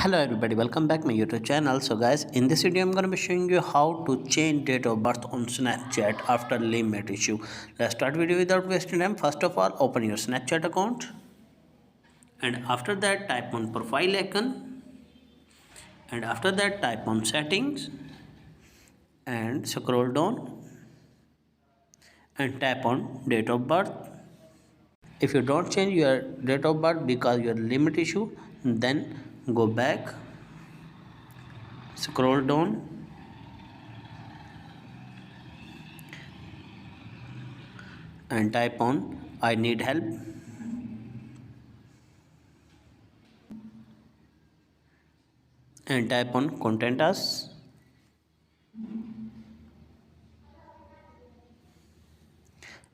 Hello everybody, welcome back my YouTube channel. So guys, in this video I'm going to be showing you how to change date of birth on Snapchat after limit issue. Let's start video without wasting time. First of all, open your Snapchat account and after that type on profile icon and after that type on settings and scroll down and tap on date of birth. If you don't change your date of birth because your limit issue, then go back, scroll down and type on I need help and type on contact us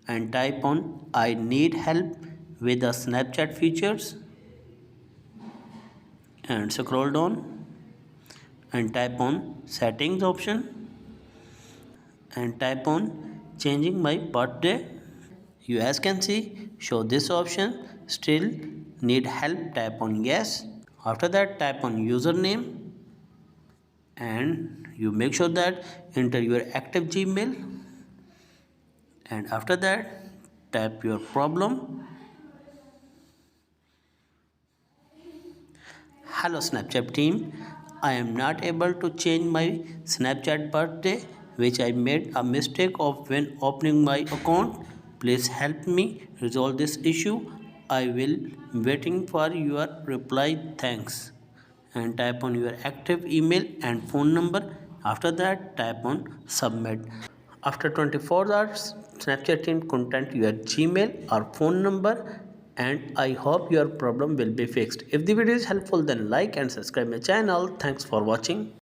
and type on I need help with the Snapchat features and scroll down and type on settings option and type on changing my birthday. You as can see show this option, still need help, type on yes. After that type on username and you make sure that enter your active Gmail and after that type your problem. Hello Snapchat team, I am not able to change my Snapchat birthday which I made a mistake of when opening my account. Please help me resolve this issue. I will waiting for your reply. Thanks. And type on your active email and phone number. After that type on submit. After 24 hours, Snapchat team contact your Gmail or phone number and I hope your problem will be fixed. If the video is helpful then like and subscribe my channel. Thanks for watching.